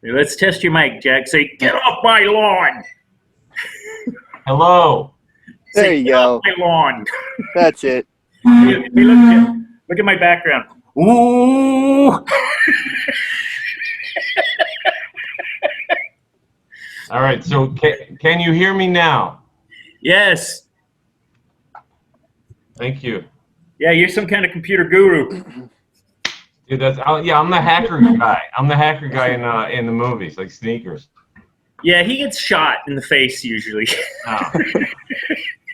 Let's test your mic, Jack. Say, "Get off my lawn." Hello. There you go. Off my lawn. That's it. Hey, look at my background. Ooh. All right. So can you hear me now? Yes. Thank you. Yeah, you're some kind of computer guru. Dude, I'm the hacker guy. I'm the hacker guy in the movies, like Sneakers. Yeah, he gets shot in the face usually.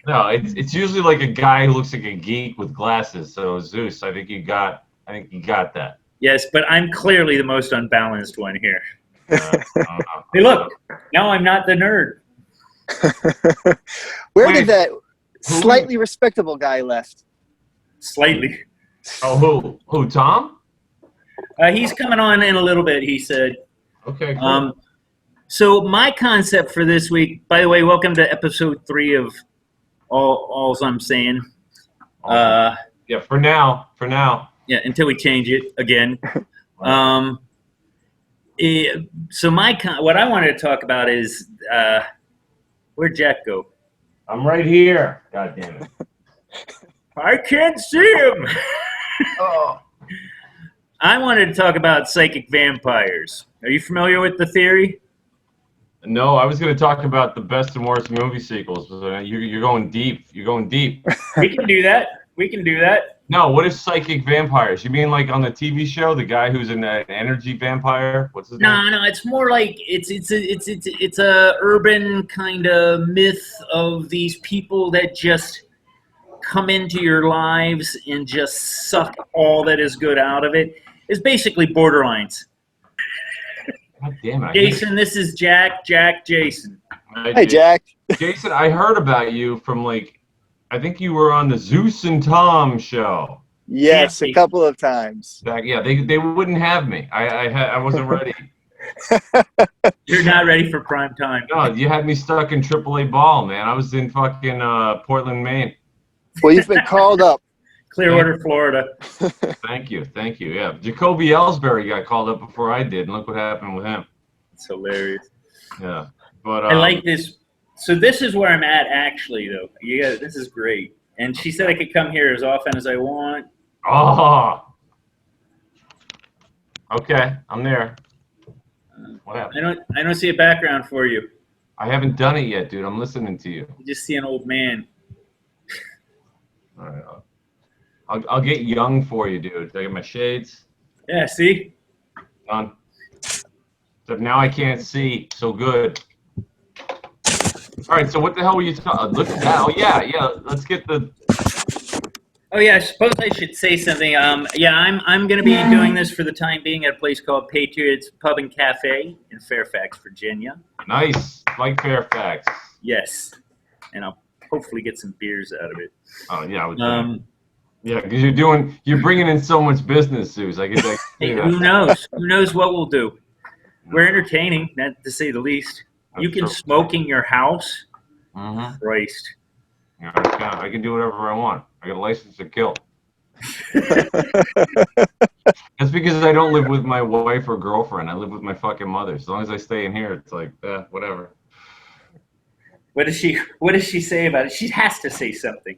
No, it's usually like a guy who looks like a geek with glasses. So Zeus, I think you got that. Yes, but I'm clearly the most unbalanced one here. Hey, look, now I'm not the nerd. Where did that slightly respectable guy left? Slightly. Oh, who? Tom? He's coming on in a little bit, he said. Okay, cool. So my concept for this week, by the way, welcome to episode 3 of All's I'm Saying. Yeah, for now. Yeah, until we change it again. So what I wanted to talk about is where'd Jack go? I'm right here. God damn it. I can't see him. Oh. I wanted to talk about psychic vampires. Are you familiar with the theory? No, I was going to talk about the best and worst movie sequels. You're going deep. You're going deep. We can do that. No, what is psychic vampires? You mean like on the TV show, the guy who's an energy vampire? What's his name? No, it's more like it's a urban kind of myth of these people that just come into your lives and just suck all that is good out of it. It's basically Borderlines. God damn it. Jason, this is Jack, Jason. Hey, Jack. Jason, I heard about you from I think you were on the Zeus and Tom show. Yes, a couple of times. Yeah, they wouldn't have me. I wasn't ready. You're not ready for prime time. No, you had me stuck in AAA ball, man. I was in fucking Portland, Maine. Well, you've been called up. Clearwater, Florida. Thank you. Yeah, Jacoby Ellsbury got called up before I did, and look what happened with him. It's hilarious. Yeah, but I like this. So this is where I'm at, actually, though. This is great. And she said I could come here as often as I want. Oh. Okay, I'm there. What happened? I don't see a background for you. I haven't done it yet, dude. I'm listening to you. You just see an old man. All right. I'll get young for you, dude. I get my shades. Yeah, see? Done. Except now I can't see so good. All right, so what the hell were you talking? Look at that. Oh, yeah. Let's get the... Oh, yeah, I suppose I should say something. Yeah, I'm going to be doing this for the time being at a place called Patriots Pub and Cafe in Fairfax, Virginia. Nice. Like Fairfax. Yes. And I'll hopefully get some beers out of it. Oh, yeah. Yeah, because you're bringing in so much business, Zeus. I guess. Hey, who knows? Who knows what we'll do? We're entertaining, not to say the least. You can smoke in your house. Mm-hmm. Christ. Yeah, I can do whatever I want. I got a license to kill. That's because I don't live with my wife or girlfriend. I live with my fucking mother. As long as I stay in here, it's like, whatever. What does she say about it? She has to say something.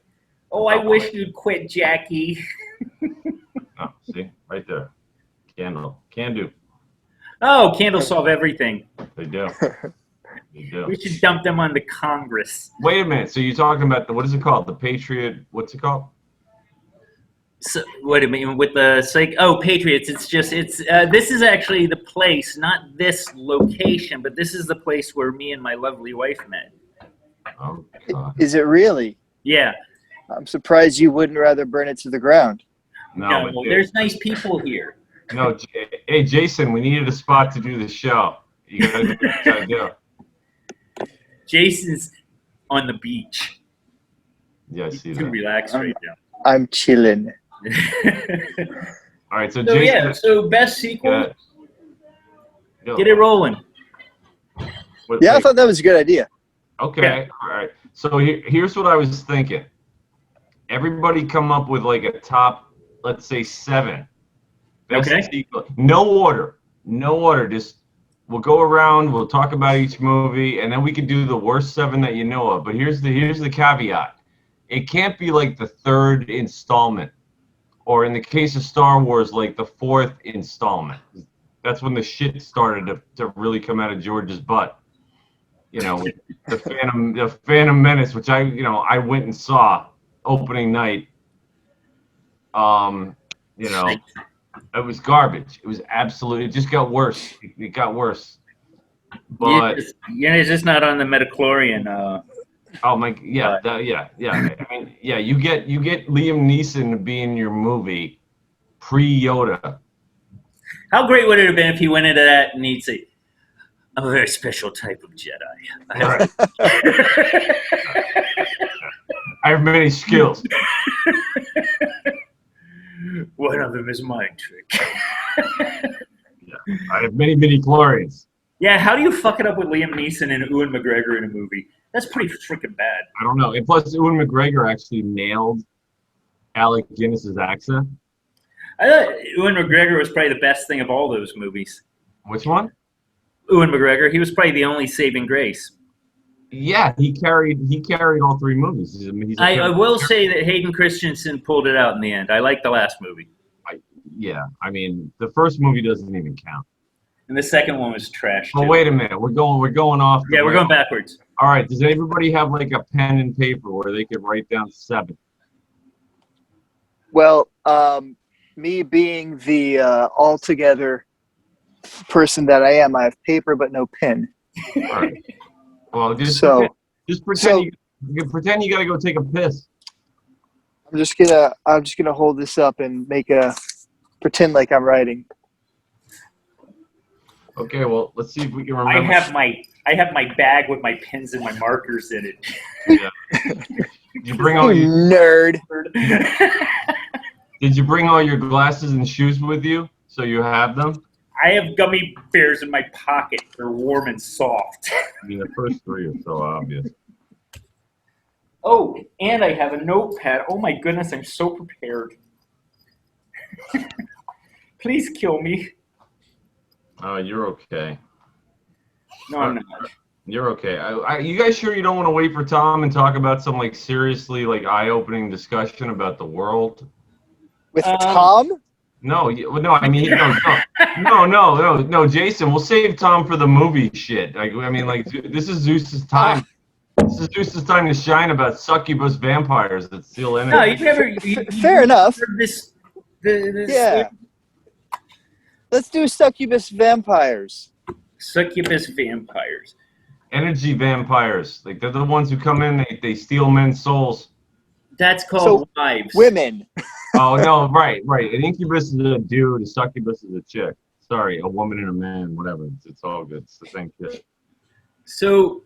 Oh, I wish you'd quit, Jackie. Oh, see? Right there. Candle. Can do. Oh, candles solve everything. They do. They do. We should dump them onto Congress. Wait a minute. So you're talking about what is it called? The Patriot, what's it called? So, what do you mean with the Patriots? This is actually the place, not this location, but this is the place where me and my lovely wife met. Oh, God. Is it really? Yeah. I'm surprised you wouldn't rather burn it to the ground. No, there's nice people here. No, hey, Jason, we needed a spot to do the show. You got to do what you got to do. Jason's on the beach. Yeah, I see He's that. too relaxed right now. I'm chilling. All right, so Jason. Yeah, so best sequel. Get it rolling. I thought that was a good idea. Okay, all right. So here's what I was thinking. everybody come up with like a top, let's say 7. Best Okay. sequel. No order. No order. Just we'll go around. We'll talk about each movie, and then we can do the worst 7 that you know of. But here's the caveat. It can't be like the 3rd installment, or in the case of Star Wars, like the 4th installment. That's when the shit started to really come out of George's butt. You know, with the Phantom Menace, which I went and saw opening night. You know, it was garbage. It was absolutely. It just got worse. It got worse. But You're just not on the Metachlorian. oh my, yeah, yeah. I mean, yeah, you get Liam Neeson to be in your movie pre-Yoda. How great would it have been if he went into that and he'd say, "I'm a very special type of Jedi. Right. I have many skills. One of them is mind trick." Yeah. I have many midi-chlorians. Yeah, how do you fuck it up with Liam Neeson and Ewan McGregor in a movie? That's pretty freaking bad. I don't know. And plus, Ewan McGregor actually nailed Alec Guinness's accent. I thought Ewan McGregor was probably the best thing of all those movies. Which one? Ewan McGregor, he was probably the only saving grace. Yeah, he carried all 3 movies. I will say that Hayden Christensen pulled it out in the end. I like the last movie. Yeah, I mean, the first movie doesn't even count. And the second one was trash. Oh, wait a minute. We're going off. Yeah, we're going backwards. All right. Does everybody have like a pen and paper where they could write down 7? Well, me being the altogether person that I am, I have paper but no pen. All right. Well, just pretend you gotta go take a piss. I'm just gonna hold this up and pretend like I'm writing. Okay, well, let's see if we can remember. I have my bag with my pens and my markers in it. Yeah. Did you bring all You your nerd. Did you bring all your glasses and shoes with you so you have them? I have gummy bears in my pocket. They're warm and soft. I mean, the first 3 are so obvious. Oh, and I have a notepad. Oh my goodness, I'm so prepared. Please kill me. Oh, you're okay. No, I'm not. You're okay. You guys sure you don't want to wait for Tom and talk about some like seriously like eye-opening discussion about the world? With Tom? No, I mean, no, Jason, we'll save Tom for the movie shit. Like, I mean, like, this is Zeus's time. This is Zeus's time to shine about succubus vampires that steal energy. No, you've never. Fair enough. This Yeah. Let's do succubus vampires. Succubus vampires. Energy vampires. Like, they're the ones who come in, they steal men's souls. That's called wives. Women. Oh, no, right. An incubus is a dude, a succubus is a chick. Sorry, a woman and a man, whatever. It's all good. It's the same shit. So,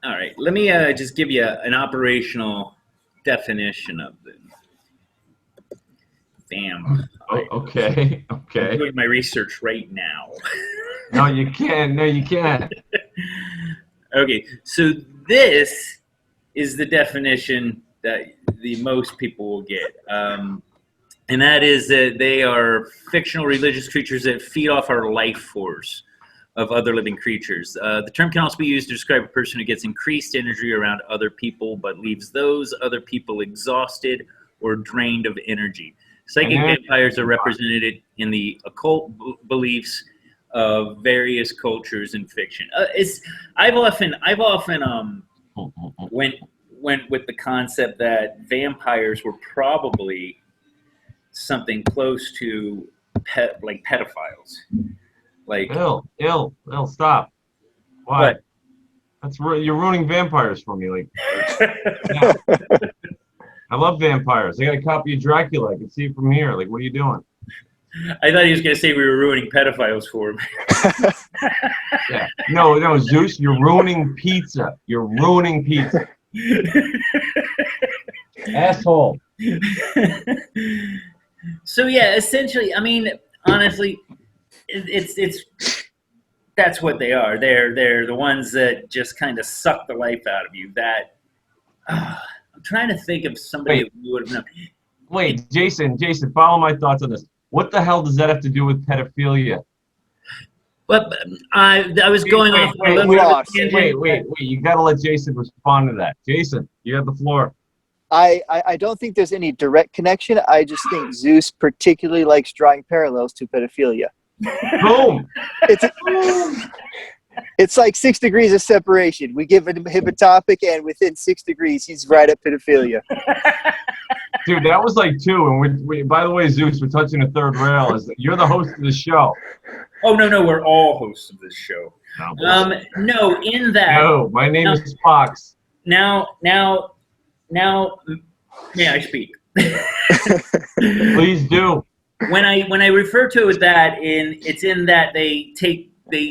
all right, let me just give you an operational definition of the vampire. Oh, okay. I'm doing my research right now. No, you can't. Okay, so this is the definition that the most people will get. And that is that they are fictional religious creatures that feed off our life force of other living creatures. The term can also be used to describe a person who gets increased energy around other people but leaves those other people exhausted or drained of energy. Psychic vampires are represented in the occult beliefs of various cultures and fiction. I've often went with the concept that vampires were probably something close to pedophiles. Like Ill, stop. Why? What? You're ruining vampires for me. Like, yeah. I love vampires. I got a copy of Dracula. I can see it from here. Like, what are you doing? I thought he was going to say we were ruining pedophiles for him. Yeah. No, Zeus, you're ruining pizza. You're ruining pizza. Asshole. So yeah, essentially, I mean, honestly, it's that's what they are. They're the ones that just kind of suck the life out of you. That I'm I'm trying to think of somebody Wait. that we would have known. Wait, Jason, follow my thoughts on this. What the hell does that have to do with pedophilia? But I was going off on a little wait, bit of a lost. tangent. Wait. You got to let Jason respond to that. Jason, you have the floor. I don't think there's any direct connection. I just think Zeus particularly likes drawing parallels to pedophilia. Boom. It's like 6 degrees of separation. We give him a topic, and within 6 degrees, he's right at pedophilia. Dude, that was like 2. And we by the way, Zeus, we're touching the third rail. You're the host of the show. Oh, no, we're all hosts of this show. No, in that. No, my name is Fox. Now, may I speak? Please do. When I refer to it it's in that they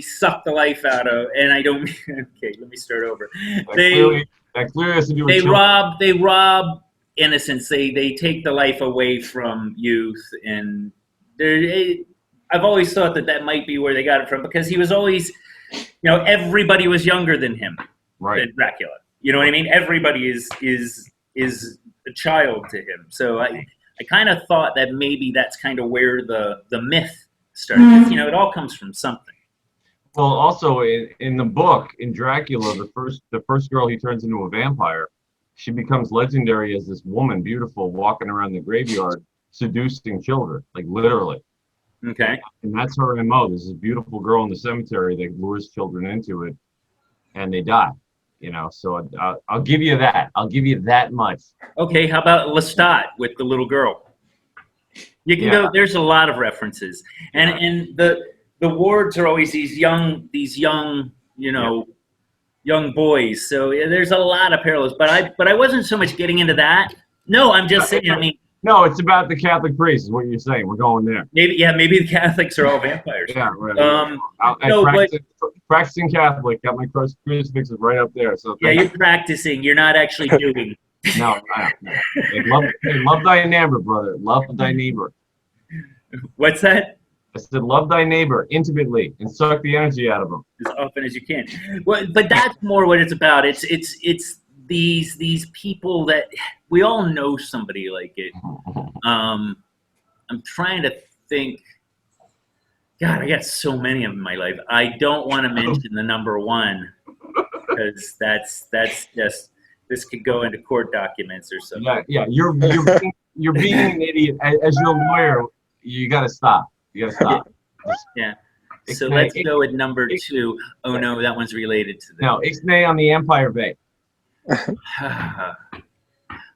suck the life out of, and I don't. Okay, let me start over. That clearly has to do with children. They rob innocence. They take the life away from youth, and I've always thought that might be where they got it from, because he was always, everybody was younger than him, right? Than Dracula. You know what I mean? Everybody is a child to him. So I kind of thought that maybe that's kind of where the myth started. It all comes from something. Well, also in the book, in Dracula, the first girl he turns into a vampire, she becomes legendary as this woman, beautiful, walking around the graveyard, seducing children, like literally. Okay. And that's her MO. There's this beautiful girl in the cemetery that lures children into it, and they die. So I'll give you that. I'll give you that much. Okay, how about Lestat with the little girl? You can go. There's a lot of references, and the wards are always these young, young boys. So there's a lot of parallels. But I wasn't so much getting into that. No, I'm just saying. I mean, no, it's about the Catholic priests. Is what you're saying. We're going there. Maybe the Catholics are all vampires. Yeah, right. Practicing Catholic. Got my crucifix right up there. So you're practicing. You're not actually doing. No. Hey, love thy neighbor, brother. Love thy neighbor. What's that? I said, love thy neighbor intimately and suck the energy out of them as often as you can. Well, but that's more what it's about. It's these people that we all know somebody like it. I'm trying to think. God, I got so many of them in my life. I don't want to mention the number one, because that's just, this could go into court documents or something. Yeah. You're being an idiot. As your lawyer, you got to stop. You got to stop. Yeah. So let's go with number 2. Oh no, that one's related to this. No, Ixnay on the Empire Bay.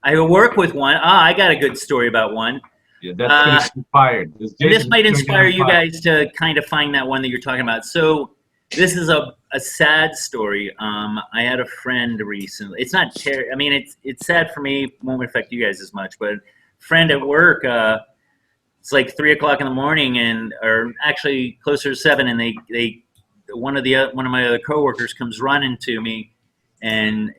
I work with one. I got a good story about one. Yeah, that's inspired. This might inspire you guys to kind of find that one that you're talking about. So this is a sad story. I had a friend recently. It's not terrible. I mean, it's sad for me. It won't affect you guys as much. But friend at work, it's like 3 o'clock in the morning, or actually closer to 7, and they one of my other coworkers comes running to me, and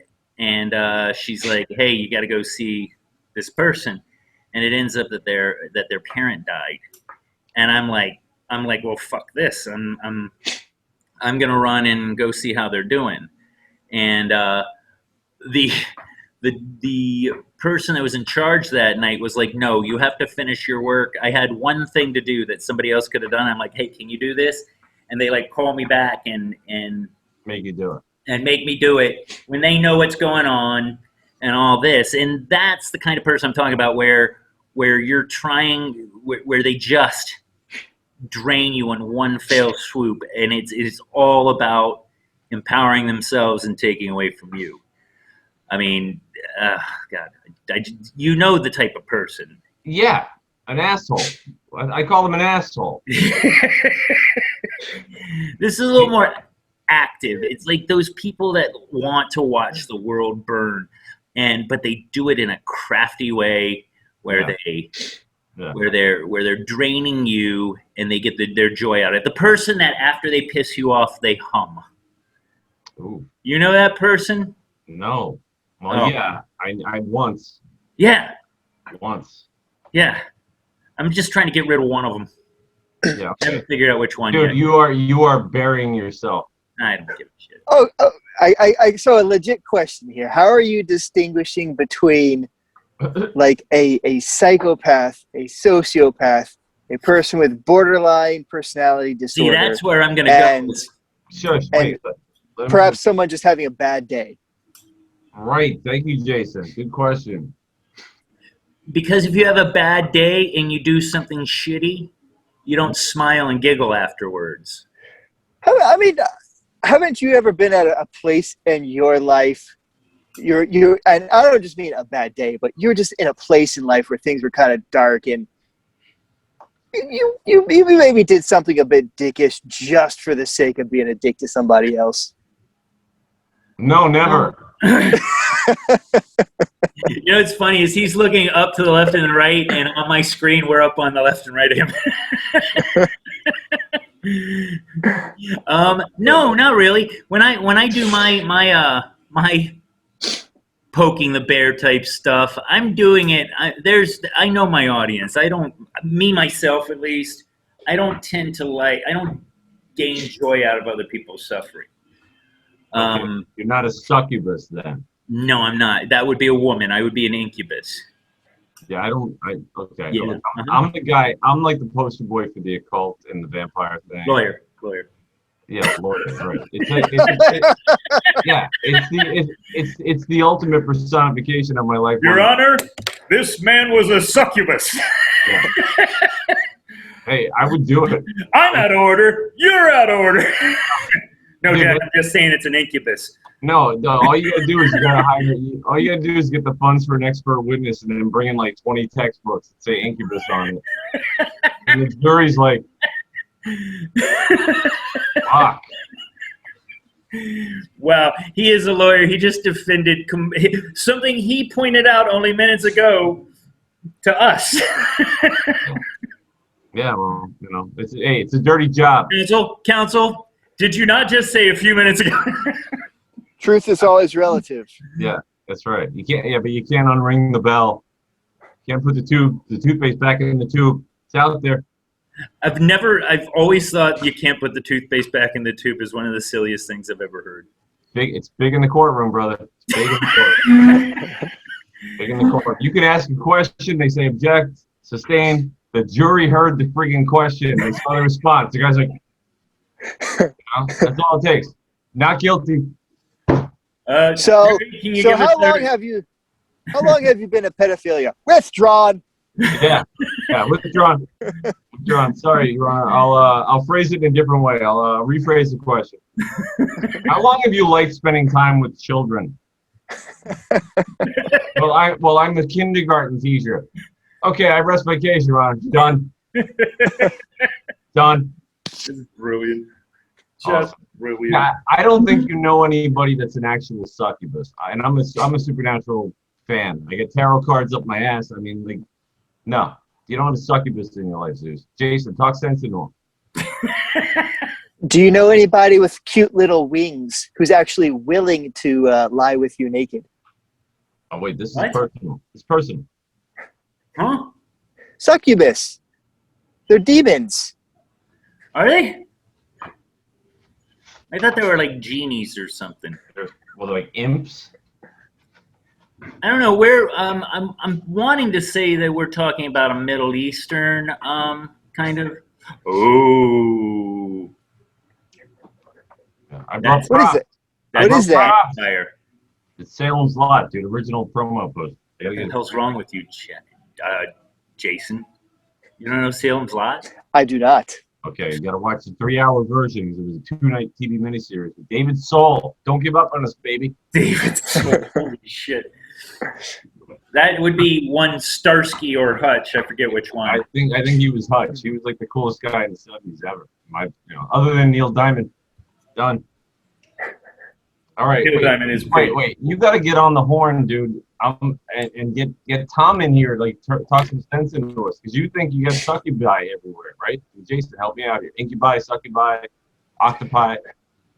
she's like, "Hey, you got to go see this person," and it ends up that their parent died, and I'm like, well, fuck this, I'm gonna run and go see how they're doing, and the person that was in charge that night was like, "No, you have to finish your work. I had one thing to do that somebody else could have done." I'm like, "Hey, can you do this?" And they like call me back and make you do it. And make me do it when they know what's going on and all this. And that's the kind of person I'm talking about, where you're trying, where they just drain you in one fell swoop, and it's all about empowering themselves and taking away from you. I mean, God, you know the type of person. Yeah, an asshole. I call them an asshole. This is a little more active. It's like those people that want to watch the world burn, but they do it in a crafty way where they're draining you, and they get their joy out of it. The person that after they piss you off, they hum. Ooh. You know that person? No. Well, yeah, I once. Yeah. Once. Yeah. I'm just trying to get rid of one of them. Yeah. I haven't figured out which one Dude, yet. you are burying yourself. I don't give a shit. So a legit question here. How are you distinguishing between like a psychopath, a sociopath, a person with borderline personality disorder? See, that's where I'm going to go. Sure. And perhaps someone just having a bad day. Right. Thank you, Jason. Good question. Because if you have a bad day and you do something shitty, you don't smile and giggle afterwards. I mean, haven't you ever been at a place in your life? And I don't just mean a bad day, but you're just in a place in life where things were kind of dark, and you maybe did something a bit dickish just for the sake of being a dick to somebody else. No, never. You know what's funny is he's looking up to the left and the right, and on my screen we're up on the left and right of him. No, not really. When I do my poking the bear type stuff, I'm doing it. I know my audience. Myself at least, I don't gain joy out of other people's suffering. Okay. You're not a succubus then. No, I'm not. That would be a woman. I would be an incubus. Yeah, okay. Yeah. I'm the guy. I'm like the poster boy for the occult and the vampire thing. Lawyer. Yeah, lawyer. Right. It's the ultimate personification of my life. Your Honor, this man was a succubus. Yeah. Hey, I would do it. I'm out of order. You're out of order. No, Jack, I'm just saying it's an incubus. No, all you gotta do is all you gotta do is get the funds for an expert witness and then bring in like 20 textbooks that say incubus on it. And the jury's like, fuck. Wow, he is a lawyer. He just defended something he pointed out only minutes ago to us. Yeah, well, it's a dirty job. Counsel, did you not just say a few minutes ago? Truth is always relative. Yeah, that's right. You can't. Yeah, but you can't unring the bell. You can't put the toothpaste back in the tube. It's out there. I've always thought you can't put the toothpaste back in the tube is one of the silliest things I've ever heard. It's big in the courtroom, brother. It's big in the court. Big in the court. You can ask a question. They say object, sustain. The jury heard the freaking question. They saw the response. The guy's like, that's all it takes. Not guilty. So how long have you been a pedophilia? Withdrawn. Yeah, withdrawn. Sorry, Your Honor. I'll phrase it in a different way. I'll rephrase the question. How long have you liked spending time with children? Well, I'm a kindergarten teacher. Okay, I rest my case, Your Honor. Done. Done. This is brilliant. Awesome. Brilliant. I don't think you know anybody that's an actual succubus, and I'm a supernatural fan. I get tarot cards up my ass. I mean, like, no, you don't have a succubus in your life, Zeus. Jason, talk sense into him. Do you know anybody with cute little wings who's actually willing to lie with you naked? Oh wait, this is personal. It's personal. Huh? Succubus. They're demons. Are they? I thought they were like genies or something. They're like imps. I don't know where. I'm wanting to say that we're talking about a Middle Eastern kind of. Oh. Yeah, what is it? What is that? Fire. It's Salem's Lot, dude. Original promo post. What the hell's wrong with you, Jason? You don't know Salem's Lot? I do not. Okay, you got to watch the 3-hour version. It was a 2-night TV miniseries with David Soul. Don't give up on us, baby. David Soul. Holy shit. That would be one Starsky or Hutch. I forget which one. I think he was Hutch. He was like the coolest guy in the 70s ever. Other than Neil Diamond. Done. All right. Neil Diamond is great. Wait. You got to get on the horn, dude. And get Tom in here, like talk some sense into us, because you think you got succubi everywhere, right? Jason, help me out here. Incubi, succubi, octopi.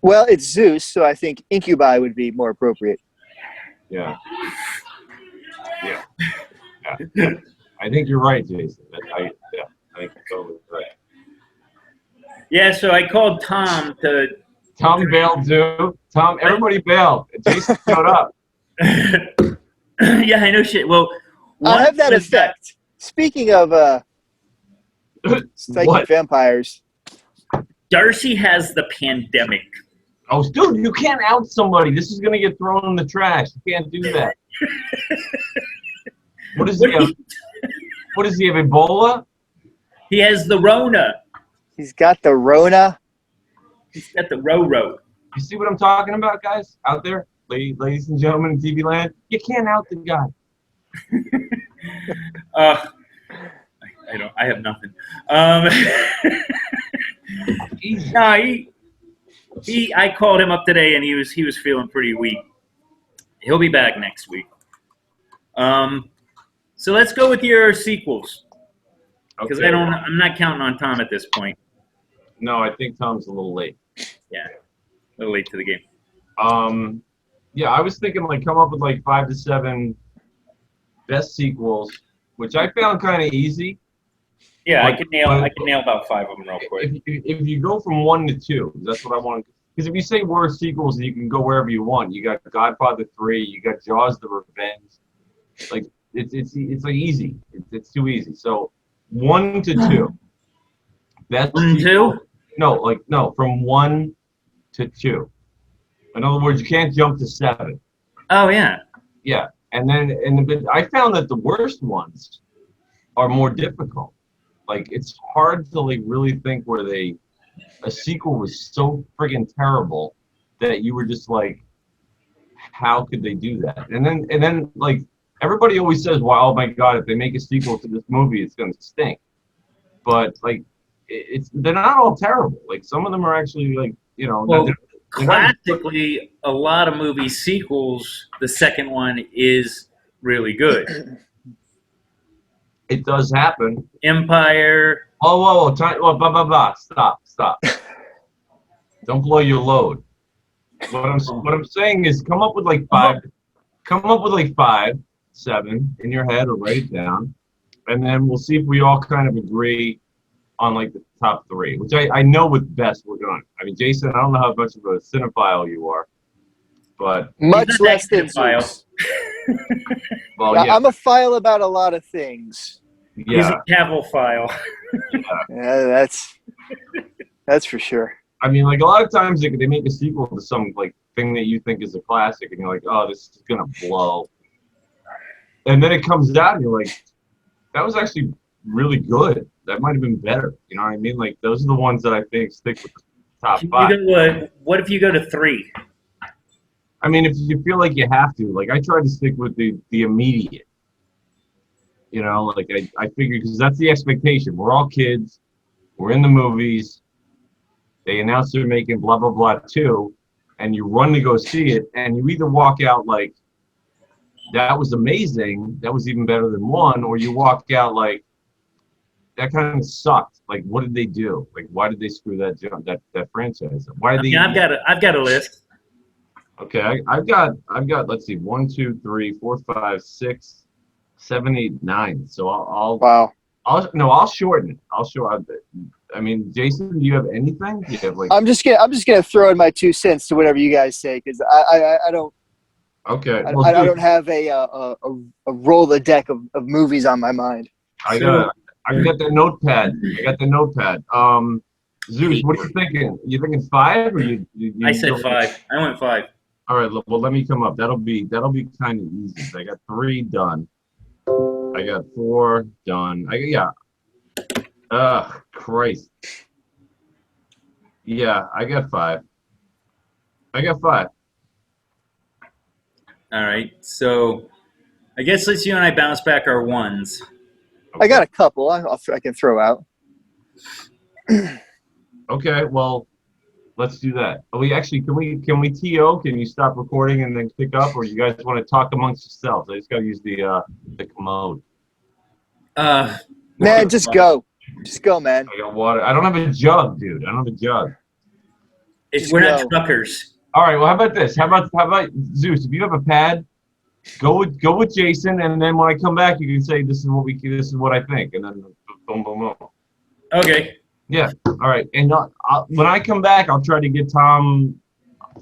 Well, it's Zeus, so I think incubi would be more appropriate. Yeah. I think you're right, Jason. I think you're totally right. Yeah, so I called Tom to Tom bailed too. Everybody bailed. Jason showed up. Yeah, I know shit. Well, I'll have that effect. Speaking of psychic vampires, Darcy has the pandemic. Oh, dude, you can't out somebody. This is gonna get thrown in the trash. You can't do that. What does he have? What does he have? Ebola? He has the Rona. he's got the Rona. He's got the Ro-Ro. You see what I'm talking about, guys? Out there, ladies and gentlemen in TV land, you can't out the guy. I don't. I have nothing. I called him up today, and he was feeling pretty weak. He'll be back next week. So let's go with your sequels, because Okay. I'm not counting on Tom at this point. No, I think Tom's a little late. Yeah, a little late to the game. Yeah, I was thinking like come up with like 5 to 7 best sequels, which I found kind of easy. Yeah, But- I could nail about 5 of them real quick. If you go from 1 to 2, that's what I want. Because if you say worst sequels, you can go wherever you want. You got Godfather 3, you got Jaws: The Revenge. Like it's like easy. It's too easy. So 1 to 2. Best 1 and sequel. 2? No, from 1 to 2. In other words, you can't jump to 7. Oh yeah. Yeah, but I found that the worst ones are more difficult. Like it's hard to like really think where a sequel was so friggin' terrible that you were just like, how could they do that? And then like everybody always says, "Well, oh my God, if they make a sequel to this movie, it's gonna stink." But like, they're not all terrible. Like some of them are actually like Well, they're classically, a lot of movie sequels, the second one is really good. it does happen. Empire. Oh, whoa, time, blah, blah, blah. Stop. Don't blow your load. What I'm saying is come up with like 5, 7 in your head or write it down. And then we'll see if we all kind of agree on like the top 3, which I know with best we're going. I mean, Jason, I don't know how much of a cinephile you are, but Much less than file. Zeus. well, Yeah, yeah, I'm a file about a lot of things. He's yeah. a Cavill file. Yeah, that's for sure. I mean, like a lot of times they make a sequel to some like thing that you think is a classic, and you're like, oh, this is gonna blow. And then it comes out, and you're like, that was actually really good. That might have been better. You know what I mean? Like those are the ones that I think stick with the top 5. What if you go to 3? I mean, if you feel like you have to, like I try to stick with the immediate. You know, like I figure because that's the expectation. We're all kids. We're in the movies. They announce they're making blah blah blah 2, and you run to go see it, and you either walk out like that was amazing, that was even better than 1, or you walk out like that kind of sucked. Like, what did they do? Like, why did they screw that franchise up? Why did they? I've got a list. Okay, I've got. Let's see, 1, 2, 3, 4, 5, 6, 7, 8, 9. So Wow. I'll shorten it. I mean, Jason, do you have anything? Do you have like? I'm just gonna throw in my 2 cents to whatever you guys say because I don't. Okay. I, Well, I dude, don't have a Rolodeck of movies on my mind. I got the notepad. Zeus, what are you thinking? You thinking 5 or you I said 5. I went 5. All right. Well, let me come up. That'll be kind of easy. I got 3 done. I got 4 done. Ugh, Christ. Yeah, I got 5. All right. So I guess let's you and I bounce back our 1s. I got a couple I can throw out. Okay, well, let's do that. We actually can we TO? Can you stop recording and then pick up, or you guys want to talk amongst yourselves? I just gotta use the commode. Man, just go, man. I got water. I don't have a jug, dude. I don't have a jug. We're not truckers. All right. Well, how about this? How about Zeus? If you have a pad, go with Jason, and then when I come back, you can say this is what I think, and then boom, boom, boom. Okay. Yeah. All right. And when I come back, I'll try to get Tom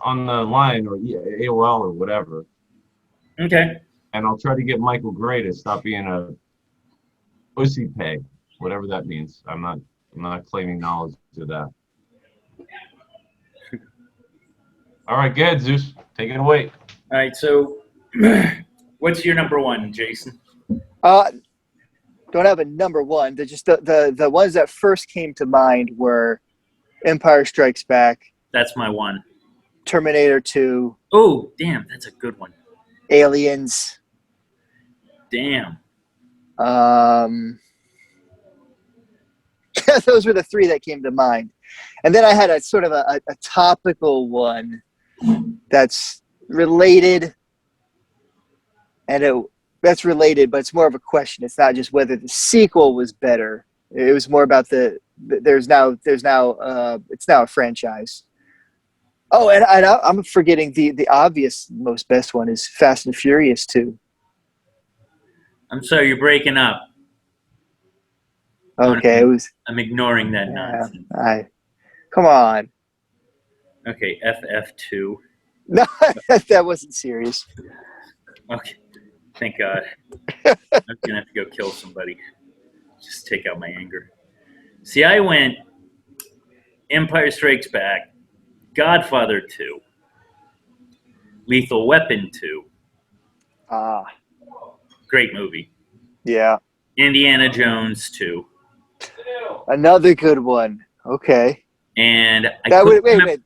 on the line or AOL or whatever. Okay. And I'll try to get Michael Gray to stop being a pussy peg, whatever that means. I'm not claiming knowledge to that. All right, go ahead, Zeus. Take it away. All right. So, what's your number one, Jason? Don't have a number one. They're just the ones that first came to mind were Empire Strikes Back, That's my one. Terminator 2, Oh, damn, that's a good one. Aliens. Damn. Those were the three that came to mind. And then I had a sort of a topical one that's related, and that's related, but it's more of a question. It's not just whether the sequel was better. It was more about it's now a franchise. Oh, and I'm forgetting the obvious most best one is Fast and Furious 2. I'm sorry, you're breaking up. Okay, it was. I'm ignoring that Yeah, nonsense. come on. Okay, FF2. No, that wasn't serious. Okay, thank God. I'm gonna have to go kill somebody. Just take out my anger. See, I went Empire Strikes Back, Godfather 2, Lethal Weapon 2. Great movie. Yeah. Indiana Jones 2. Another good one. Okay. And That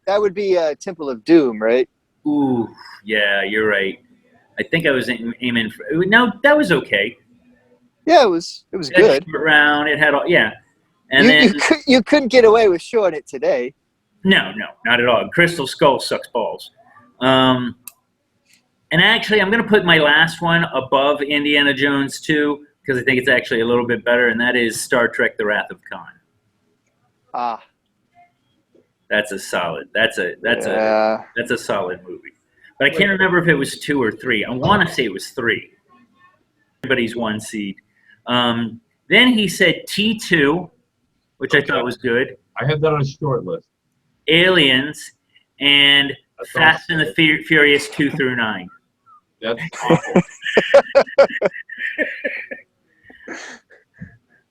would be Temple of Doom, right? Ooh, yeah, you're right. I think I was aiming for. No, that was okay. Yeah, it was good. Short round. It had all. Yeah, and you couldn't get away with showing it today. No, not at all. Crystal Skull sucks balls. And actually, I'm going to put my last one above Indiana Jones 2 because I think it's actually a little bit better, and that is Star Trek: The Wrath of Khan. That's a solid. That's a solid movie. But I can't remember if it was 2 or 3. I want to say it was 3. Everybody's one seed. Then he said T2, which I thought was good. I had that on a short list. Aliens, and Fast and the Furious 2 through 9. That's awful.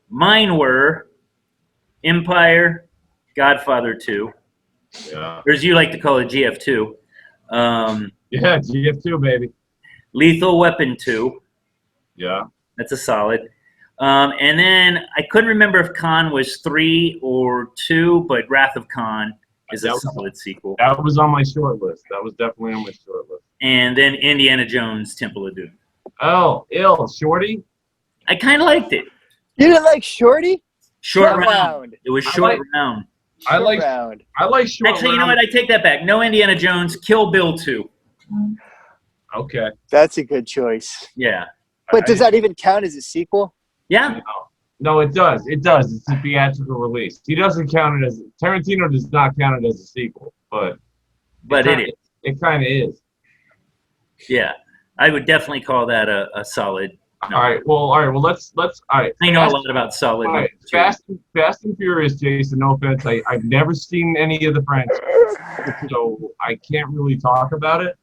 Mine were Empire, Godfather 2. Yeah. Or as you like to call it, GF2. Yeah, GF2, baby. Lethal Weapon 2. Yeah. That's a solid. And then I couldn't remember if Khan was 3 or 2, but Wrath of Khan is a solid sequel. That was on my short list. That was definitely on my short list. And then Indiana Jones, Temple of Doom. Oh, Shorty? I kind of liked it. You didn't like Shorty? Short round. It was short round. I like short Actually, you know what? I take that back. No Indiana Jones. Kill Bill 2. Okay. That's a good choice. Yeah. But does that even count as a sequel? Yeah. No, it does. It does. It's a theatrical release. He doesn't count it as Tarantino does not count it as a sequel, but it is. It kind of is. Yeah, I would definitely call that a solid. No. All right. Well. Let's. All right. I know a lot about solid. All right. Fast and Furious, Jason. No offense. I've never seen any of the franchise, so I can't really talk about it.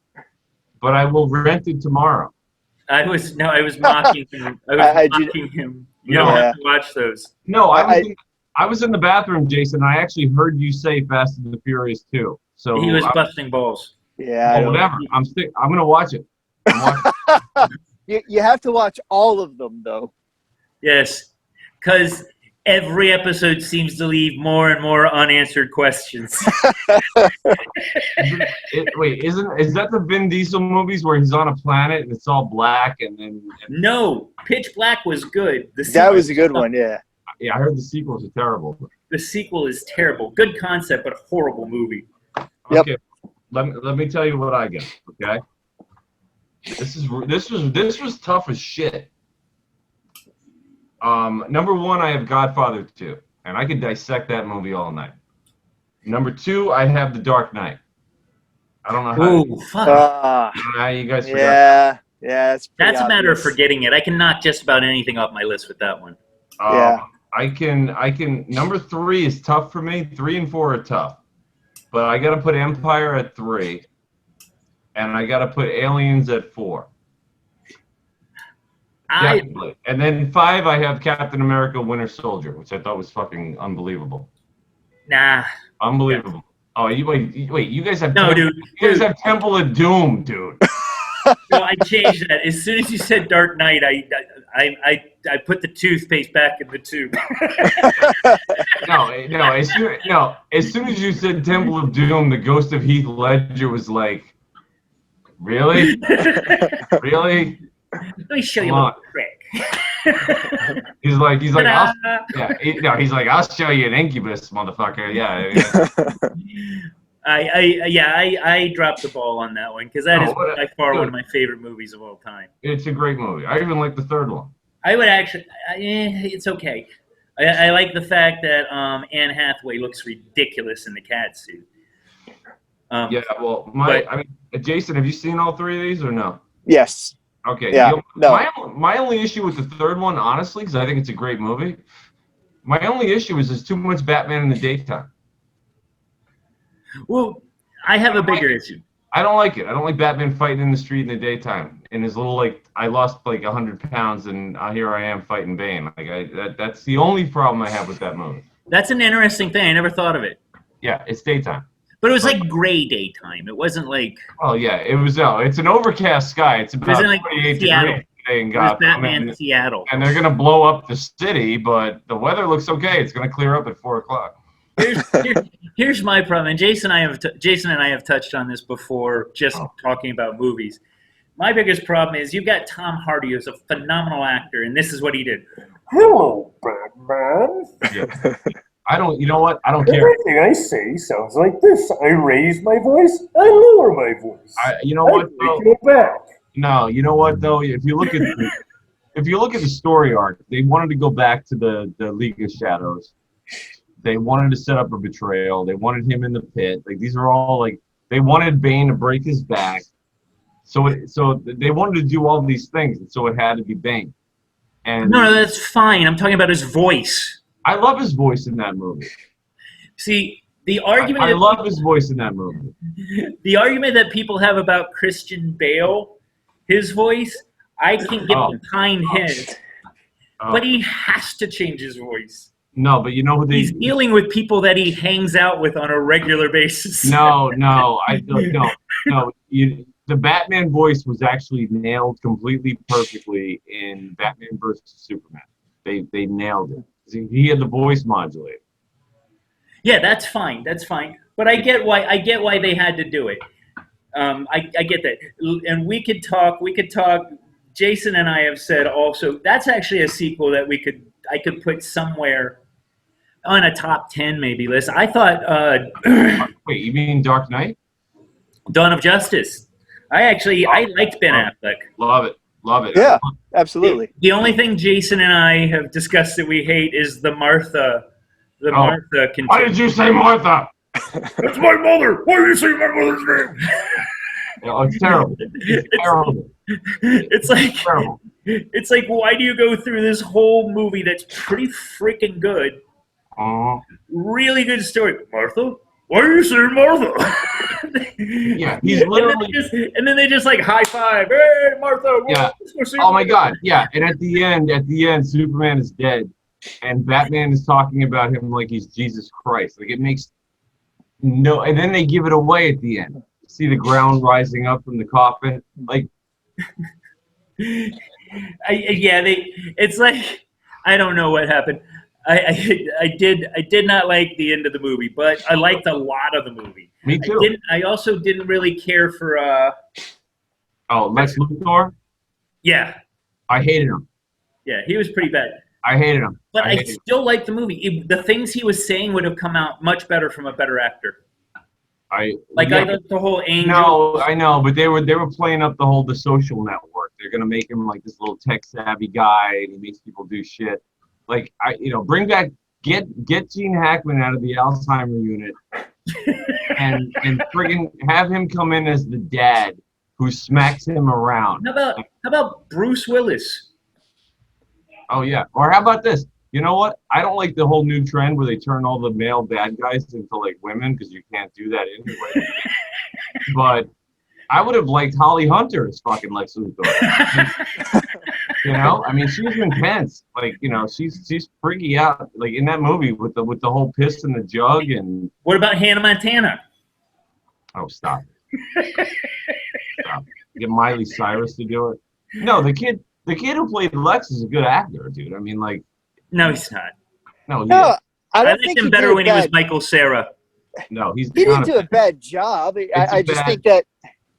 But I will rent it tomorrow. I was mocking him. Mocking him. You don't have to watch those. No, I was in the bathroom, Jason. I actually heard you say Fast and the Furious 2. So he was busting balls. Yeah. Well, whatever. I'm gonna watch it. You have to watch all of them, though. Yes, because every episode seems to leave more and more unanswered questions. Wait, is that the Vin Diesel movies where he's on a planet and it's all black and then? No, Pitch Black was good. That was a good one, yeah. Yeah, I heard the sequels are terrible. The sequel is terrible. Good concept, but horrible movie. Okay, let me tell you what I got. Okay, this was tough as shit. Number 1, I have Godfather 2, and I could dissect that movie all night. Number 2, I have The Dark Knight. I don't know how. Oh, fuck. You guys forgot. Yeah, that's a matter of forgetting it. I can knock just about anything off my list with that one. Yeah. I can. Number 3 is tough for me. 3 and 4 are tough, but I got to put Empire at 3, and I got to put Aliens at 4. Definitely. And then 5, I have Captain America: Winter Soldier, which I thought was fucking unbelievable. Nah. Unbelievable. Oh, wait. You guys have dude. You guys have Temple of Doom, dude. No, I changed that. As soon as you said Dark Knight, I put the toothpaste back in the tube. No. As soon as you said Temple of Doom, the ghost of Heath Ledger was like, really? Really? Let me show you a little trick. He's like, he's like, I'll show you an Incubus, motherfucker. Yeah. I dropped the ball on that one because that is by far one of my favorite movies of all time. It's a great movie. I even like the third one. I would actually, it's okay. I like the fact that Anne Hathaway looks ridiculous in the cat suit. Jason, have you seen all 3 of these or no? Yes. Okay. Yeah. My only issue with the third one, honestly, because I think it's a great movie, my only issue is there's too much Batman in the daytime. Well, I have a bigger issue. I don't like it. I don't like Batman fighting in the street in the daytime. And his little, I lost 100 pounds and here I am fighting Bane. That's the only problem I have with that movie. That's an interesting thing. I never thought of it. Yeah, it's daytime. But it was like gray daytime. It wasn't like. Oh yeah, it was. No, it's an overcast sky. It's about 28 degrees today in Gotham. Batman in Seattle. And they're gonna blow up the city, but the weather looks okay. It's gonna clear up at 4 o'clock. Here's my problem, and Jason and I have touched on this before, just talking about movies. My biggest problem is you've got Tom Hardy, who's a phenomenal actor, and this is what he did. Hello, Batman. Yeah. You know what? I don't care. Everything I say sounds like this. I raise my voice, I lower my voice. You know what? I go back. No, you know what though? If you look at the story arc, they wanted to go back to the League of Shadows. They wanted to set up a betrayal. They wanted him in the pit. These are all they wanted Bane to break his back. So they wanted to do all these things, and so it had to be Bane. And no, that's fine. I'm talking about his voice. I love his voice in that movie. See, the argument. I love his voice in that movie. The argument that people have about Christian Bale, his voice, I can get behind his, but he has to change his voice. No, but you know what he's dealing with people that he hangs out with on a regular basis. No. The Batman voice was actually nailed completely perfectly in Batman vs. Superman. They nailed it. He had the voice modulator. Yeah, that's fine. But I get why they had to do it. I get that, and we could talk. Jason and I have said also that's actually a sequel that I could put somewhere on a top 10 maybe list. I thought. Wait, you mean Dark Knight? Dawn of Justice. I liked Ben Affleck. Love it. Yeah, absolutely. The only thing Jason and I have discussed that we hate is the Martha. Martha. Why did you say Martha? That's my mother. Why are you saying my mother's name? It's terrible. It's terrible. It's like, why do you go through this whole movie that's pretty freaking good? Really good story. Martha? Why are you saying Martha? Yeah, he's literally. And then they just high five. Hey, Martha. Yeah. Oh my God. Yeah. And at the end, Superman is dead, and Batman is talking about him like he's Jesus Christ. It makes no. And then they give it away at the end. See the ground rising up from the coffin, It's like I don't know what happened. I did not like the end of the movie, but I liked a lot of the movie. Me too. I also didn't really care for. Lex Luthor. Yeah. I hated him. Yeah, he was pretty bad. I hated him. But I still liked the movie. The things he was saying would have come out much better from a better actor. I like the whole angel. No, I know, but they were playing up the Social Network. They're gonna make him like this little tech savvy guy, and he makes people do shit. Bring back, get Gene Hackman out of the Alzheimer unit, and friggin' have him come in as the dad who smacks him around. How about Bruce Willis? Oh yeah, or how about this? You know what? I don't like the whole new trend where they turn all the male bad guys into like women because you can't do that anyway. But I would have liked Holly Hunter as fucking Lex Luthor. You know, I mean, she's intense. Like, you know, she's freaky out. Like in that movie with the whole piss in the jug and. What about Hannah Montana? Oh, stop! Stop! Get Miley Cyrus to do it. No, the kid who played Lex is a good actor, dude. I mean, like. No, he's not. No, he No, is. I I don't liked think him he better did when he was bad. Michael Cera. No, He didn't do a bad job. I just think that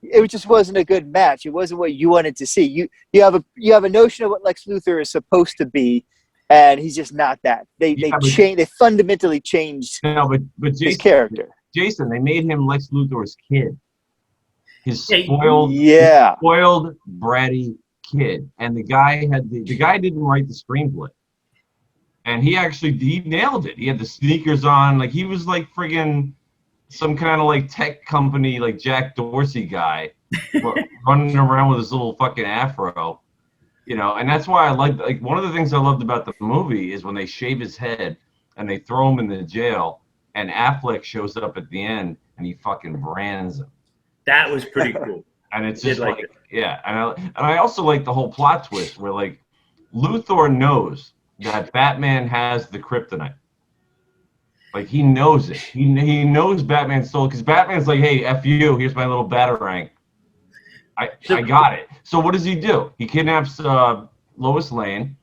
it just wasn't a good match. It wasn't what you wanted to see. You have a notion of what Lex Luthor is supposed to be, and he's just not that. They fundamentally changed No, but his character. Jason, they made him Lex Luthor's kid. His Yeah, spoiled, bratty kid, and the guy didn't write the screenplay, and he nailed it. He had the sneakers on, like he was like friggin' some kind of like tech company, like Jack Dorsey guy, running around with his little fucking afro, you know. And that's why I like one of the things I loved about the movie is when they shave his head and they throw him in the jail, and Affleck shows up at the end and he fucking brands him. That was pretty cool. And it's just like yeah, and I also like the whole plot twist where like Luthor knows that Batman has the kryptonite. Like he knows it. He knows Batman's soul because Batman's like, hey, F you, here's my little batarang. I got it. So what does he do? He kidnaps Lois Lane.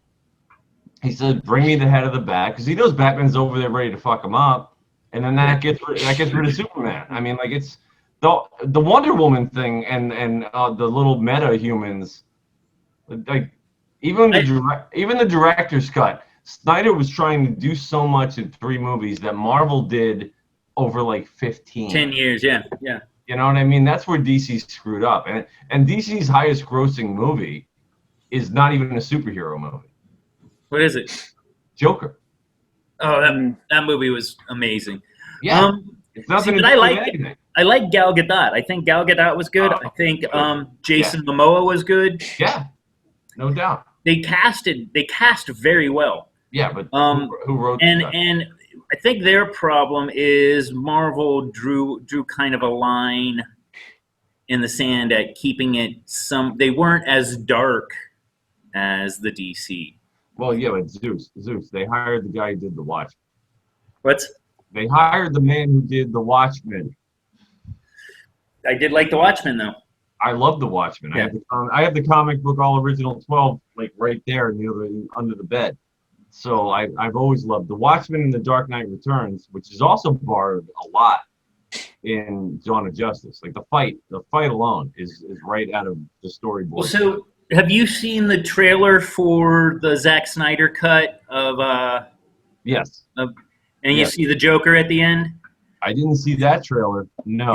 He says, bring me the head of the bat because he knows Batman's over there ready to fuck him up. And then that gets rid of Superman. I mean, like it's the Wonder Woman thing and the little meta humans, like even the director's cut. Snyder was trying to do so much in 3 movies that Marvel did over like 15. 10 years, yeah. You know what I mean? That's where DC screwed up. And DC's highest grossing movie is not even a superhero movie. What is it? Joker. Oh, that movie was amazing. Yeah. It's nothing to do with anything. I like Gal Gadot. I think Gal Gadot was good. I think Jason Momoa was good. Yeah, no doubt. They cast very well. Yeah, but who wrote and that? And I think their problem is Marvel drew kind of a line in the sand at keeping it they weren't as dark as the DC. Well, yeah, but Zeus. They hired the guy who did The Watchmen. What? They hired the man who did The I did like The Watchmen, though. I love The Watchmen. Yeah. I have the comic book, all original 12, like right there under the bed. So I've always loved The Watchmen and The Dark Knight Returns, which is also borrowed a lot in Dawn of Justice. Like the fight alone is right out of the storyboard. Well, so have you seen the trailer for the Zack Snyder cut of? Yes. And you see the Joker at the end? I didn't see that trailer. No.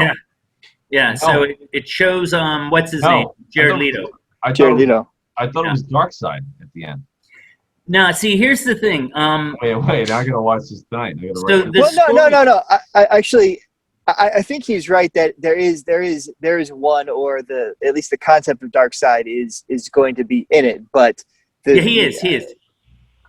Yeah. No. So it shows what's his name? Jared Leto. I thought it was Darkseid at the end. No, see, here's the thing. Wait! I gotta watch this tonight. No. I think he's right that there is one, or at least the concept of Darkseid is going to be in it. But he is.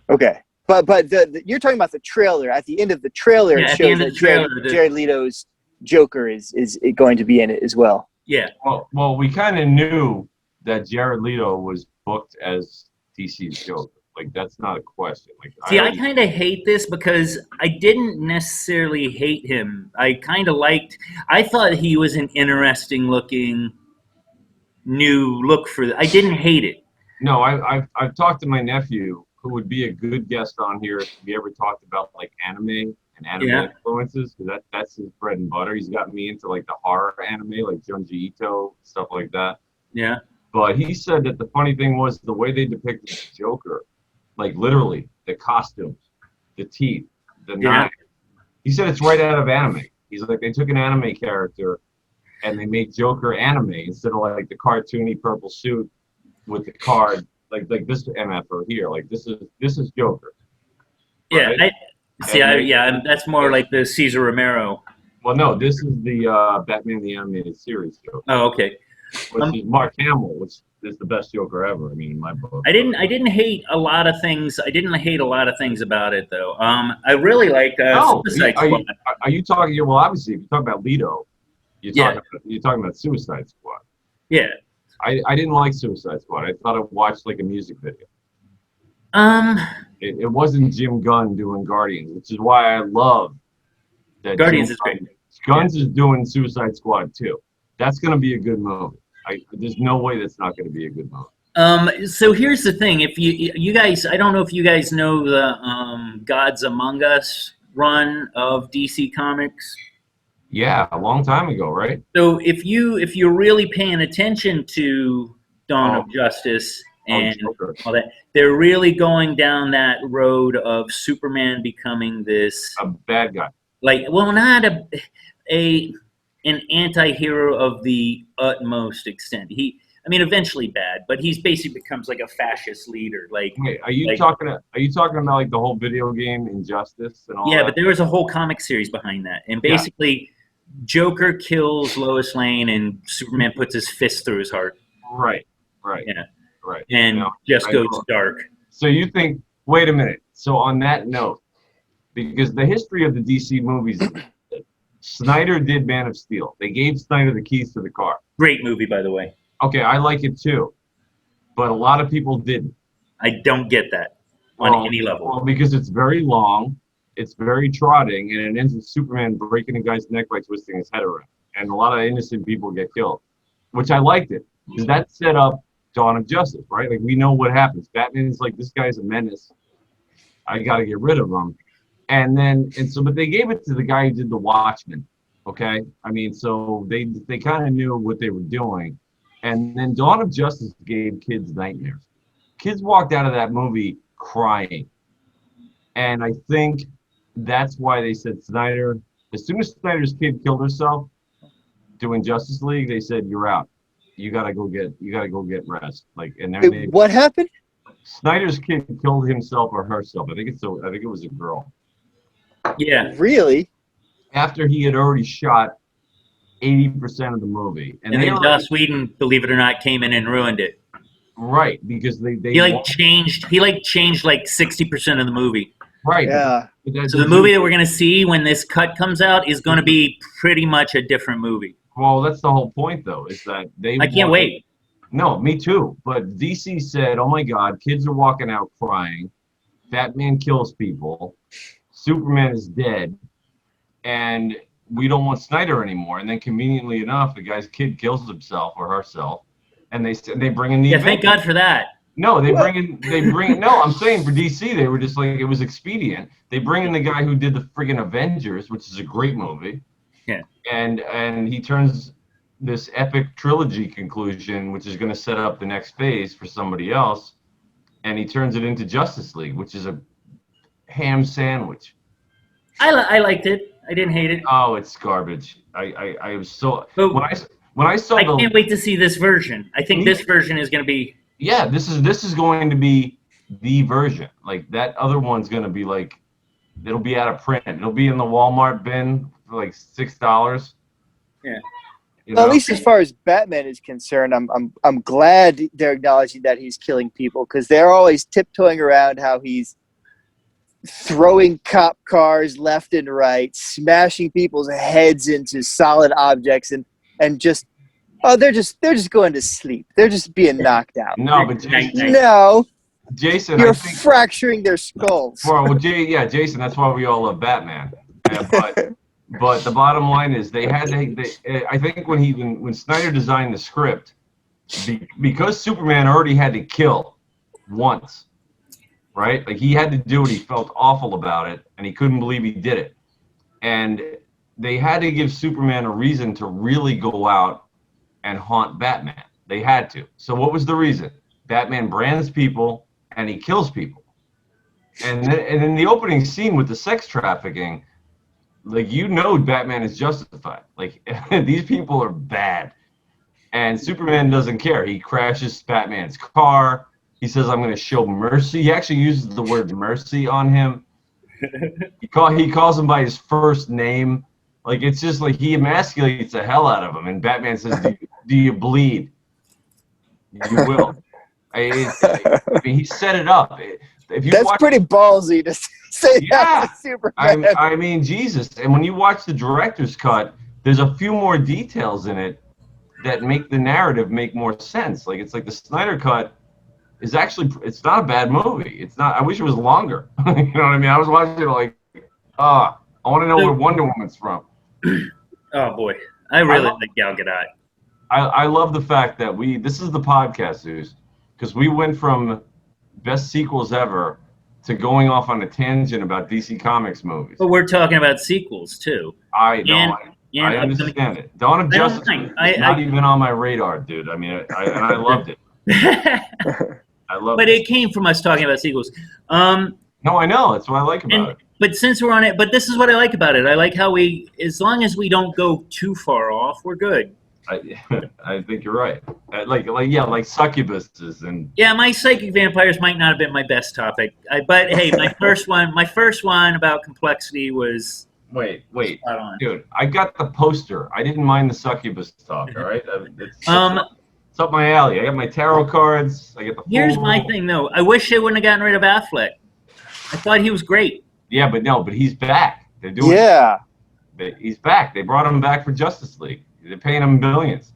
Okay, but you're talking about the trailer. At the end of the trailer, it shows that Jared Leto's Joker is going to be in it as well. Yeah. Well, we kind of knew that Jared Leto was booked as DC's Joker. Like, that's not a question. Like, I kind of hate this because I didn't necessarily hate him. I thought he was an interesting looking new look I didn't hate it. No, I've talked to my nephew, who would be a good guest on here if we ever talked about like anime and anime influences, because that's his bread and butter. He's got me into like the horror anime, like Junji Ito, stuff like that. Yeah. But he said that the funny thing was the way they depicted the Joker, like literally the costumes, the teeth, the knife. He said it's right out of anime. He's like, they took an anime character and they made Joker anime instead of like the cartoony purple suit with the card, like this MFer here. Like this is Joker. Right? Yeah, that's more like the Cesar Romero. Well, no, this is the Batman the Animated Series Joker. Oh, okay. which is Mark Hamill, which is the best Joker ever. I mean, in my book. I didn't hate a lot of things. I didn't hate a lot of things about it though. I really liked Suicide Squad. Are you talking? Well, obviously, if you talk about Leto, you're talking about Suicide Squad. Yeah. I didn't like Suicide Squad. I thought I watched like a music video. It wasn't Jim Gunn doing Guardians, which is why I love that. Guardians is great. Guns is doing Suicide Squad too. That's going to be a good movie. There's no way that's not going to be a good movie. So here's the thing: if you guys, I don't know if you guys know the Gods Among Us run of DC Comics. Yeah, a long time ago, right? So if you're really paying attention to Dawn of Justice and all that, they're really going down that road of Superman becoming this a bad guy. Like, well, not an anti-hero of the utmost extent. Eventually bad, but he's basically becomes like a fascist leader. Like, wait, are you talking about like the whole video game Injustice and all that? Yeah, but there was a whole comic series behind that, and basically, Joker kills Lois Lane, and Superman puts his fist through his heart. Right. Yeah. Right. And just goes dark. So you think? Wait a minute. So on that note, because the history of the DC movies, Snyder did Man of Steel. They gave Snyder the keys to the car. Great movie, by the way. Okay, I like it too, but a lot of people didn't. I don't get that on any level. Well, because it's very long, it's very trotting, and it ends with Superman breaking a guy's neck by twisting his head around, and a lot of innocent people get killed, which I liked it because that set up Dawn of Justice, right? Like we know what happens. Batman's like, this guy's a menace. I got to get rid of him. But they gave it to the guy who did The Watchmen, okay? I mean, so they kind of knew what they were doing. And then Dawn of Justice gave kids nightmares. Kids walked out of that movie crying. And I think that's why they said Snyder, as soon as Snyder's kid killed herself doing Justice League, they said, you're out. You gotta go get rest. Like, and then what happened? Snyder's kid killed himself or herself. I think it was a girl. Yeah. Really? After he had already shot 80% of the movie. And then Joss Whedon, believe it or not, came in and ruined it. Right, because they changed like 60% of the movie. Right. Yeah. So the movie that we're gonna see when this cut comes out is gonna be pretty much a different movie. Well, that's the whole point though, is that I can't wait. No, me too. But DC said, oh my God, kids are walking out crying. Batman kills people. Superman is dead. And we don't want Snyder anymore. And then conveniently enough, the guy's kid kills himself or herself. And they bring in the Yeah, thank God for that. No, no, I'm saying for DC, they were just like, it was expedient. They bring in the guy who did the friggin' Avengers, which is a great movie. Yeah. And he turns this epic trilogy conclusion, which is going to set up the next phase for somebody else, and he turns it into Justice League, which is a ham sandwich. I liked it. I didn't hate it. Oh, it's garbage. I was so but when I saw I can't wait to see this version. I think this version is going to be. Yeah, this is going to be the version. Like that other one's going to be like, it'll be out of print. It'll be in the Walmart bin for like $6. Yeah. Well, at least as far as Batman is concerned, I'm glad they're acknowledging that he's killing people, because they're always tiptoeing around how he's throwing cop cars left and right, smashing people's heads into solid objects, and just they're just going to sleep. They're just being knocked out. No, but Jason, you're fracturing their skulls. Well, Jason, that's why we all love Batman. But the bottom line is I think when Snyder designed the script, because Superman already had to kill once, right? Like he had to do it. He felt awful about it, and he couldn't believe he did it. And they had to give Superman a reason to really go out and haunt Batman. They had to. So what was the reason? Batman brands people and he kills people. And in the opening scene with the sex trafficking, like, Batman is justified. Like, these people are bad. And Superman doesn't care. He crashes Batman's car. He says, I'm going to show mercy. He actually uses the word mercy on him. He calls him by his first name. Like, it's just like he emasculates the hell out of him. And Batman says, do you bleed? You will. I mean, he set it up. If you That's watch, pretty ballsy to say yeah. that to Superman. I mean, Jesus. And when you watch the director's cut, there's a few more details in it that make the narrative make more sense. Like it's like the Snyder cut is actually, it's not a bad movie. It's not. I wish it was longer. You know what I mean? I was watching it like, I want to know where Wonder Woman's from. Oh boy, I really like Gal Gadot. I love the fact that this is the podcast, Zeus, because we went from best sequels ever to going off on a tangent about DC Comics movies. But we're talking about sequels too. I know. I understand it. Dawn of Justice is not even on my radar, dude. I mean, I loved it. I loved but it. it came from us talking about sequels. No, I know. That's what I like about it. But since we're on it, but this is what I like about it. I like how as long as we don't go too far off, we're good. I think you're right. Like succubuses and my psychic vampires might not have been my best topic. But hey, my first one about complexity was wait, dude. I got the poster. I didn't mind the succubus talk. All right, it's up my alley. I got my tarot cards. I get the. Here's my thing though. I wish they wouldn't have gotten rid of Affleck. I thought he was great. Yeah, but he's back. They're doing. Yeah. He's back. They brought him back for Justice League. They're paying him billions.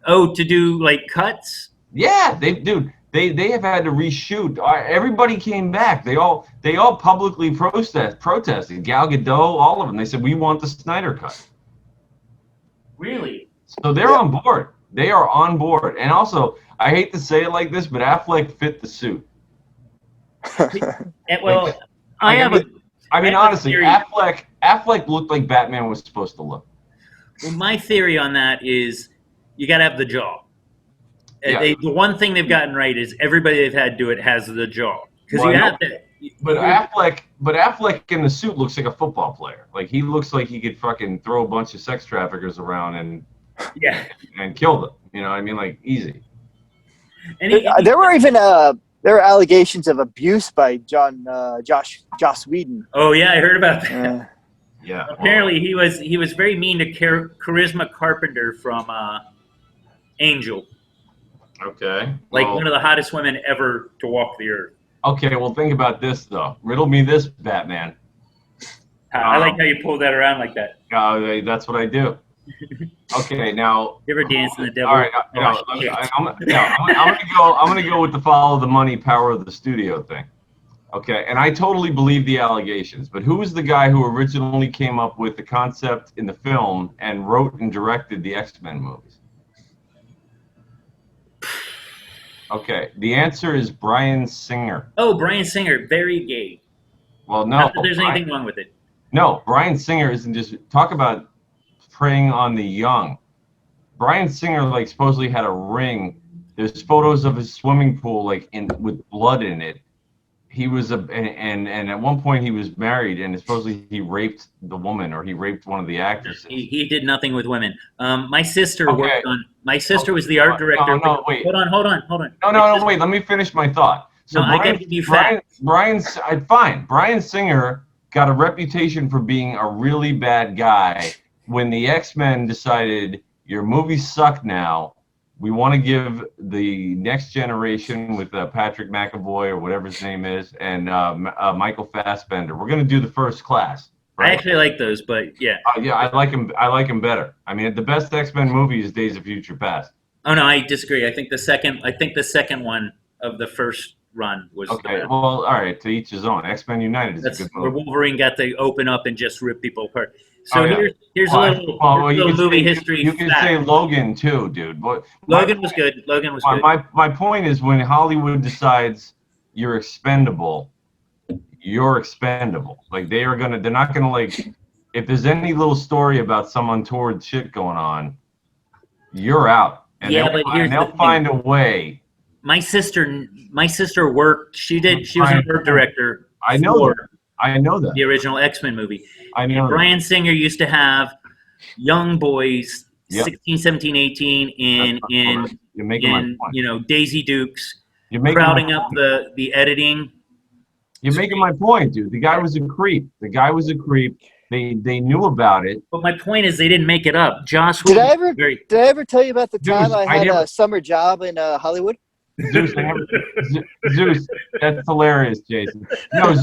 Oh, to do like cuts? Yeah, they have had to reshoot. Everybody came back. They all publicly protested. Gal Gadot, all of them. They said we want the Snyder cut. Really? So they're on board. They are on board. And also, I hate to say it like this, but Affleck fit the suit. Well, honestly, Affleck looked like Batman was supposed to look. Well, my theory on that is you got to have the jaw. Yeah. The one thing they've gotten right is everybody they've had do it has the jaw. Because you have to. But Affleck in the suit looks like a football player. Like he looks like he could fucking throw a bunch of sex traffickers around and kill them. You know what I mean? Like easy. And there were allegations of abuse by Joss Whedon. Oh yeah, I heard about that. Yeah. Apparently, he was very mean to Charisma Carpenter from Angel. Okay. Like one of the hottest women ever to walk the earth. Okay, well, think about this though. Riddle me this, Batman. I like how you pull that around like that. That's what I do. Okay, now. You ever dance in the devil? All right, I'm gonna go with the follow the money, power of the studio thing. Okay, and I totally believe the allegations, but who was the guy who originally came up with the concept in the film and wrote and directed the X-Men movies? Okay, the answer is Bryan Singer. Oh, Bryan Singer, very gay. Well, no. Not that there's anything wrong with it. No, Bryan Singer isn't just talk about preying on the young. Bryan Singer like supposedly had a ring. There's photos of his swimming pool like with blood in it. He was and at one point he was married and supposedly he raped the woman or he raped one of the actresses. He did nothing with women. My sister worked on. My sister was the art director. No, wait. Hold on. No, wait. Let me finish my thought. So I gotta give you facts. Bryan Singer got a reputation for being a really bad guy. When the X-Men decided your movies suck now, we want to give the next generation with Patrick McAvoy or whatever his name is and Michael Fassbender. We're going to do the First Class. Right? I actually like those, but yeah. I like him better. I mean, the best X-Men movie is Days of Future Past. Oh no, I disagree. I think the second one of the first run was okay. Well, all right. To each his own. X-Men United is a good movie. Where Wolverine got to open up and just rip people apart. So here's a little movie history. You can say Logan too, dude. Logan was good. My point is when Hollywood decides you're expendable, you're expendable. Like they're not gonna like if there's any little story about some untoward shit going on, you're out. And they'll find a way. My sister worked. She was an art director. I know that. The original X-Men movie. I know. Bryan Singer used to have young boys, 16, 17, 18, in Daisy Dukes, crowding up the editing. You're making my point, dude. The guy was a creep. They knew about it. But my point is, they didn't make it up. Joss Did Whedon I ever very. did I ever tell you about the Zeus, time I I had never- a summer job in Hollywood? Zeus, Zeus, that's hilarious, Jason. No,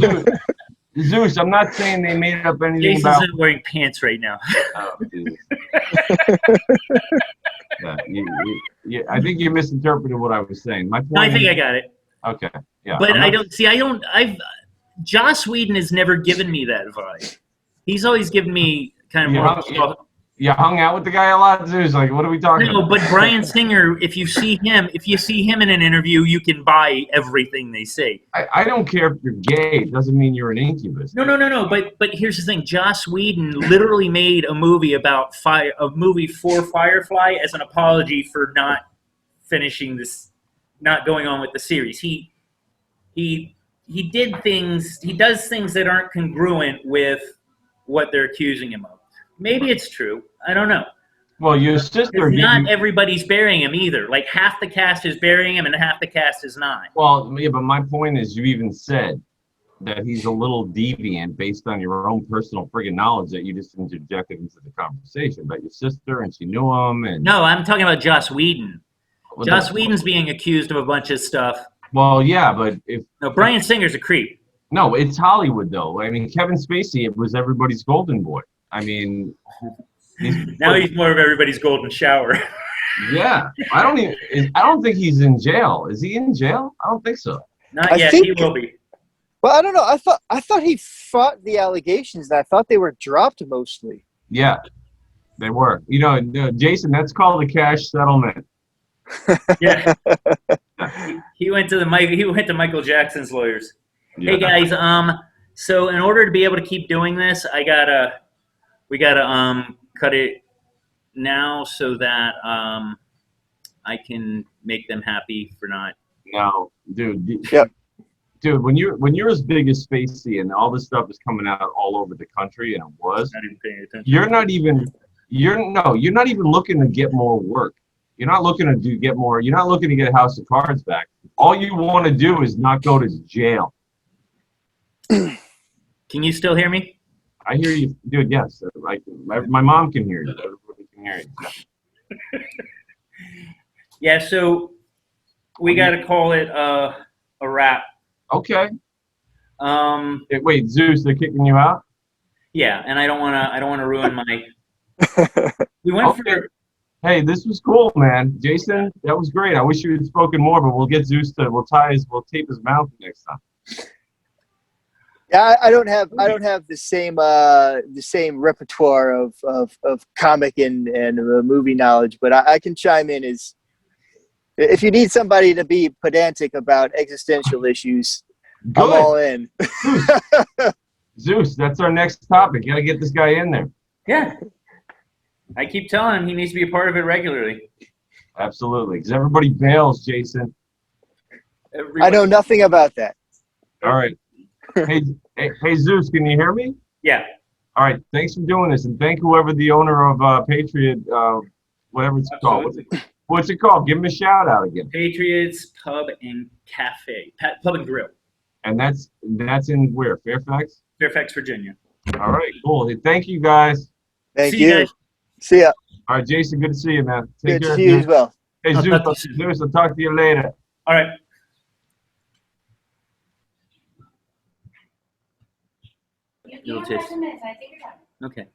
Zeus, I'm not saying they made up anything Jason's about. not wearing pants right now. Oh, Jesus. Yeah, I think you misinterpreted what I was saying. My point. No, I think I got it. Okay, yeah. But I'm I not- don't see. Joss Whedon has never given me that vibe. He's always given me kind of more. You hung out with the guy a lot, Zeus. Like, what are we talking No, about? but Bryan Singer, if you see him in an interview, you can buy everything they say. I don't care if you're gay. It doesn't mean you're an incubus. No. But here's the thing: Joss Whedon literally made a movie about a movie for Firefly as an apology for not finishing this, not going on with the series. He did things. He does things that aren't congruent with what they're accusing him of. Maybe it's true. I don't know. Well, your sister. Not everybody's burying him either. Like half the cast is burying him, and half the cast is not. Well, yeah, but my point is, you even said that he's a little deviant based on your own personal friggin' knowledge that you just interjected into the conversation about your sister, and she knew him. And no, I'm talking about Joss Whedon. Joss Whedon's being accused of a bunch of stuff. Well, yeah, but Bryan Singer's a creep. No, it's Hollywood though. I mean, Kevin Spacey, it was everybody's golden boy. I mean, now he's more of everybody's golden shower. Yeah, I don't think he's in jail. Is he in jail? I don't think so. Not yet. He will be. Well, I don't know. I thought he fought the allegations, and I thought they were dropped mostly. Yeah, they were. You know, Jason, that's called a cash settlement. Yeah. He went to Michael Jackson's lawyers. Yeah. Hey guys, so in order to be able to keep doing this, we gotta cut it now so that I can make them happy for not. No, dude. Yep. Dude, when you're as big as Spacey and all this stuff is coming out all over the country, and it was, not even paying attention. You're not even looking to get more work. You're not looking to get more. You're not looking to get House of Cards back. All you want to do is not go to jail. Can you still hear me? I hear you, dude. Yes, my mom can hear you. Everybody can hear you. Yeah, so we got to call it a wrap. Okay. Wait, Zeus, they're kicking you out? Yeah, and I don't want to ruin my. We went for. Hey, this was cool, man. Jason, that was great. I wish you had spoken more, but we'll get Zeus to we'll tape his mouth next time. Yeah, I don't have the same repertoire of comic and movie knowledge, but I can chime in as if you need somebody to be pedantic about existential issues. Good. I'm all in. Zeus, that's our next topic. You gotta get this guy in there. Yeah. I keep telling him he needs to be a part of it regularly. Absolutely, because everybody bails, Jason. I know nothing about that. All right. Hey, Zeus, can you hear me? Yeah. All right. Thanks for doing this, and thank whoever the owner of Patriot, whatever it's called. What's it called? Give him a shout out again. Patriots Pub and Cafe, Pub and Grill. And that's in where? Fairfax? Fairfax, Virginia. All right, cool. Hey, thank you, guys. Thank you. Guys. See ya. All right, Jason, good to see you, man. Take care. Good to see you as well. Hey, Zeus, I'll talk to you later. All right. You have 5 minutes. I think you're done. Okay.